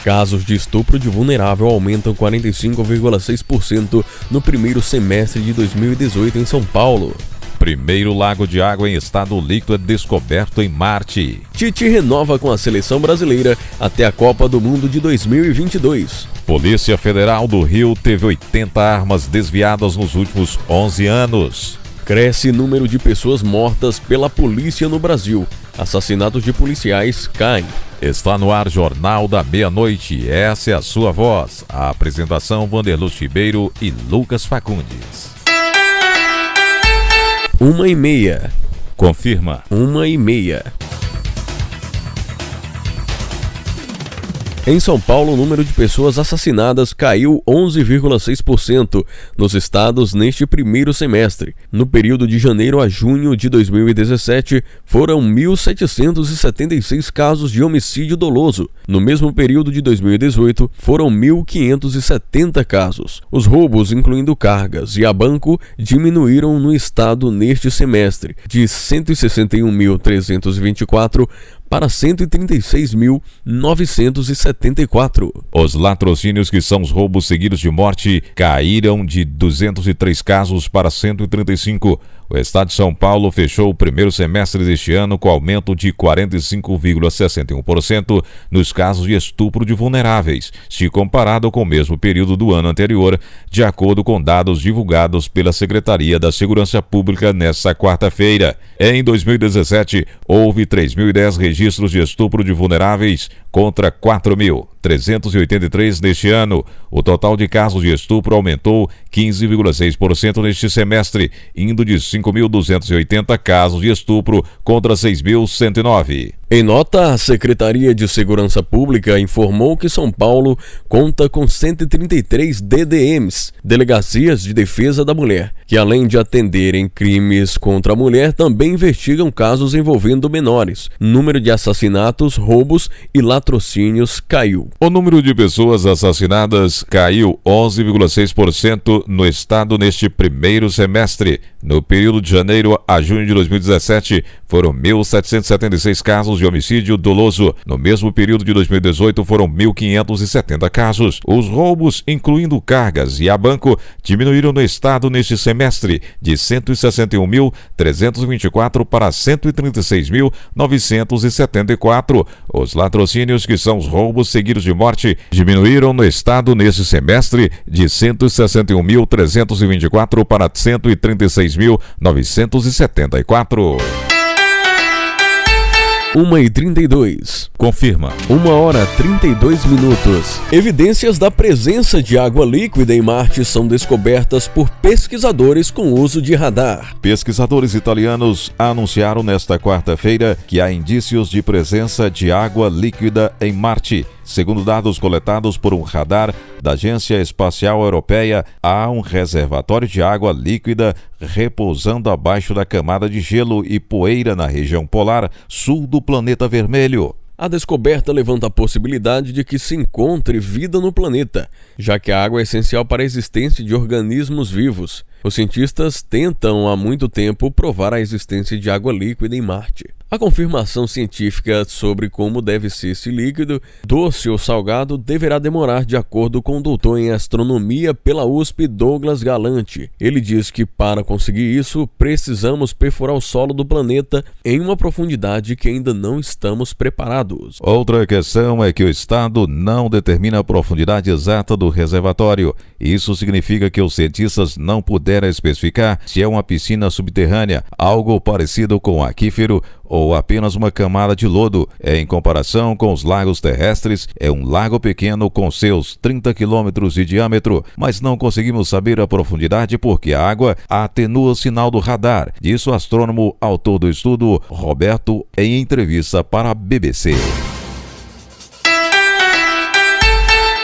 Casos de estupro de vulnerável aumentam 45,6% no primeiro semestre de 2018 em São Paulo. Primeiro lago de água em estado líquido é descoberto em Marte. Tite renova com a seleção brasileira até a Copa do Mundo de 2022. Polícia Federal do Rio teve 80 armas desviadas nos últimos 11 anos. Cresce número de pessoas mortas pela polícia no Brasil. Assassinatos de policiais caem. Está no ar Jornal da Meia-Noite. Essa é a sua voz. A apresentação Wanderluz Ribeiro e Lucas Facundes. 1h30. Confirma. 1h30. Em São Paulo, o número de pessoas assassinadas caiu 11,6% nos estados neste primeiro semestre. No período de janeiro a junho de 2017, foram 1.776 casos de homicídio doloso. No mesmo período de 2018, foram 1.570 casos. Os roubos, incluindo cargas e a banco, diminuíram no estado neste semestre, de 161.324 para 136.974. Os latrocínios, que são os roubos seguidos de morte, caíram de 203 casos para 135. O estado de São Paulo fechou o primeiro semestre deste ano com aumento de 45,61% nos casos de estupro de vulneráveis, se comparado com o mesmo período do ano anterior, de acordo com dados divulgados pela Secretaria da Segurança Pública nesta quarta-feira. Em 2017, houve 3.010 registros de estupro de vulneráveis contra 4.383 neste ano. O total de casos de estupro aumentou 15,6% neste semestre, indo de 5.280 casos de estupro contra 6.109. Em nota, a Secretaria de Segurança Pública informou que São Paulo conta com 133 DDMs, Delegacias de Defesa da Mulher, que além de atenderem crimes contra a mulher, também investigam casos envolvendo menores. O número de assassinatos, roubos e latrocínios caiu. O número de pessoas assassinadas caiu 11,6% no estado neste primeiro semestre. No período de janeiro a junho de 2017, foram 1.776 casos de homicídio doloso. No mesmo período de 2018, foram 1.570 casos. Os roubos, incluindo cargas e a banco, diminuíram no estado neste semestre, de 161.324 para 136.974. Os latrocínios, que são os roubos seguidos de morte, diminuíram no estado neste semestre, de 161.324 para 136.974. 1h32. Confirma. 1h32. Evidências da presença de água líquida em Marte são descobertas por pesquisadores com uso de radar. Pesquisadores italianos anunciaram nesta quarta-feira que há indícios de presença de água líquida em Marte. Segundo dados coletados por um radar da Agência Espacial Europeia, há um reservatório de água líquida repousando abaixo da camada de gelo e poeira na região polar sul do planeta vermelho. A descoberta levanta a possibilidade de que se encontre vida no planeta, já que a água é essencial para a existência de organismos vivos. Os cientistas tentam há muito tempo provar a existência de água líquida em Marte. A confirmação científica sobre como deve ser esse líquido, doce ou salgado, deverá demorar, de acordo com o doutor em astronomia pela USP, Douglas Galante. Ele diz que para conseguir isso, precisamos perfurar o solo do planeta em uma profundidade que ainda não estamos preparados. Outra questão é que o Estado não determina a profundidade exata do reservatório. Isso significa que os cientistas não puderam especificar se é uma piscina subterrânea, algo parecido com um aquífero, ou apenas uma camada de lodo. Em comparação com os lagos terrestres, é um lago pequeno com seus 30 quilômetros de diâmetro, mas não conseguimos saber a profundidade porque a água atenua o sinal do radar, disse o astrônomo autor do estudo, Roberto, em entrevista para a BBC.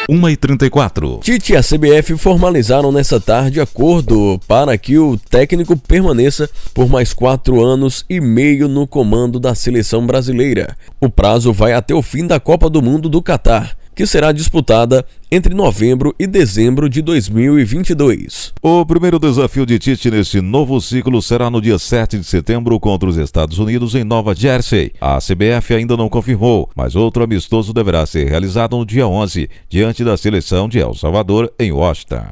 1h34. Tite e a CBF formalizaram nesta tarde acordo para que o técnico permaneça por mais 4 anos e meio no comando da seleção brasileira. O prazo vai até o fim da Copa do Mundo do Catar. que será disputada entre novembro e dezembro de 2022. O primeiro desafio de Tite nesse novo ciclo será no dia 7 de setembro contra os Estados Unidos em Nova Jersey. A CBF ainda não confirmou, mas outro amistoso deverá ser realizado no dia 11, diante da seleção de El Salvador em Washington.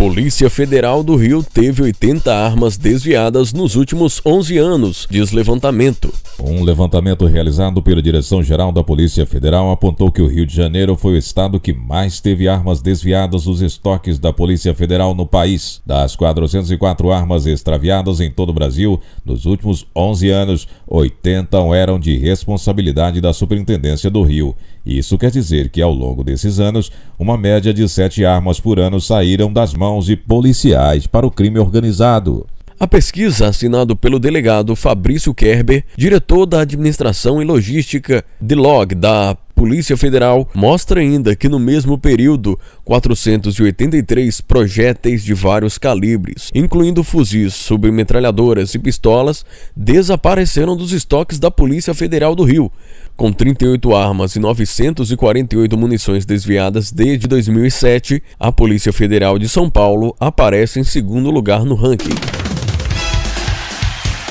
Polícia Federal do Rio teve 80 armas desviadas nos últimos 11 anos, diz levantamento. Um levantamento realizado pela Direção-Geral da Polícia Federal apontou que o Rio de Janeiro foi o estado que mais teve armas desviadas dos estoques da Polícia Federal no país. Das 404 armas extraviadas em todo o Brasil, nos últimos 11 anos, 80 eram de responsabilidade da Superintendência do Rio. Isso quer dizer que, ao longo desses anos, uma média de 7 armas por ano saíram das mãos de policiais para o crime organizado. A pesquisa, assinada pelo delegado Fabrício Kerber, diretor da Administração e Logística DILOG da Polícia Federal, mostra ainda que no mesmo período, 483 projéteis de vários calibres, incluindo fuzis, submetralhadoras e pistolas, desapareceram dos estoques da Polícia Federal do Rio, com 38 armas e 948 munições desviadas desde 2007, a Polícia Federal de São Paulo aparece em segundo lugar no ranking.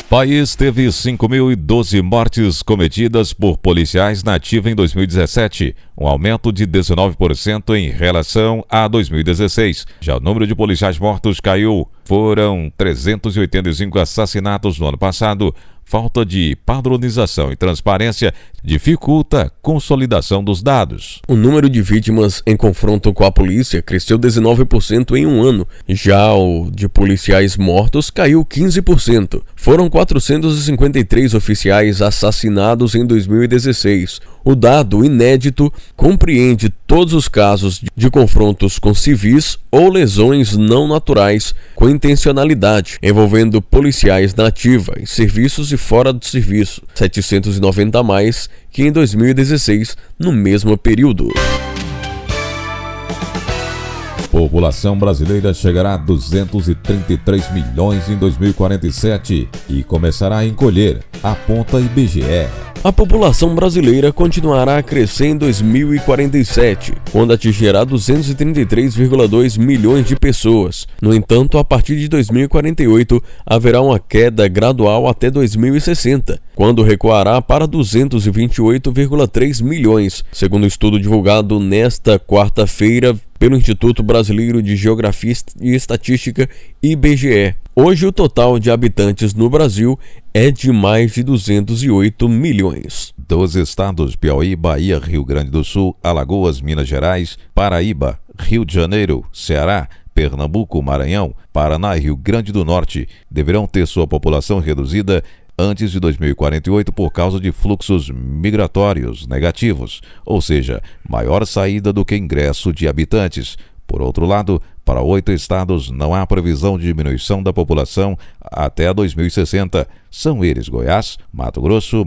País teve 5.012 mortes cometidas por policiais na ativa em 2017, um aumento de 19% em relação a 2016. Já o número de policiais mortos caiu. Foram 385 assassinatos no ano passado. Falta de padronização e transparência dificulta a consolidação dos dados. O número de vítimas em confronto com a polícia cresceu 19% em um ano. Já o de policiais mortos caiu 15%. Foram 453 oficiais assassinados em 2016. O dado inédito compreende todos os casos de confrontos com civis ou lesões não naturais com intencionalidade, envolvendo policiais na ativa, em serviços e fora do serviço, 790 a mais que em 2016, no mesmo período. População brasileira chegará a 233 milhões em 2047 e começará a encolher, aponta IBGE. A população brasileira continuará a crescer em 2047, quando atingirá 233,2 milhões de pessoas. No entanto, a partir de 2048, haverá uma queda gradual até 2060, quando recuará para 228,3 milhões, segundo o estudo divulgado nesta quarta-feira pelo Instituto Brasileiro de Geografia e Estatística, IBGE. Hoje, o total de habitantes no Brasil é de mais de 208 milhões. Dos estados Piauí, Bahia, Rio Grande do Sul, Alagoas, Minas Gerais, Paraíba, Rio de Janeiro, Ceará, Pernambuco, Maranhão, Paraná e Rio Grande do Norte deverão ter sua população reduzida antes de 2048 por causa de fluxos migratórios negativos, ou seja, maior saída do que ingresso de habitantes. Por outro lado, para 8 estados não há previsão de diminuição da população até 2060. São eles Goiás, Mato Grosso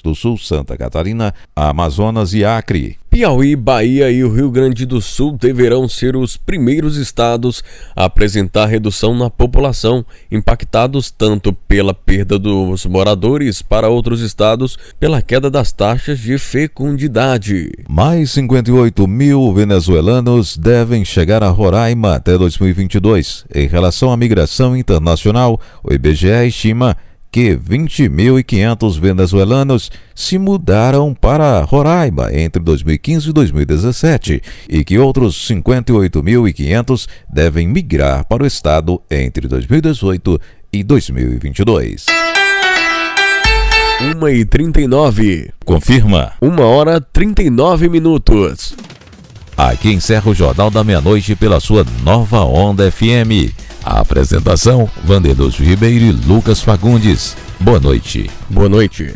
do Sul, Santa Catarina, Amazonas e Acre. Piauí, Bahia e o Rio Grande do Sul deverão ser os primeiros estados a apresentar redução na população, impactados tanto pela perda dos moradores para outros estados pela queda das taxas de fecundidade. Mais 58 mil venezuelanos devem chegar a Roraima até 2022. Em relação à migração internacional, o IBGE estima que 20.500 venezuelanos se mudaram para Roraima entre 2015 e 2017 e que outros 58.500 devem migrar para o estado entre 2018 e 2022. 1h39. Confirma. 1h39. Aqui encerra o Jornal da Meia-Noite pela sua Nova Onda FM. A apresentação, Vanderlei Ribeiro e Lucas Fagundes. Boa noite. Boa noite.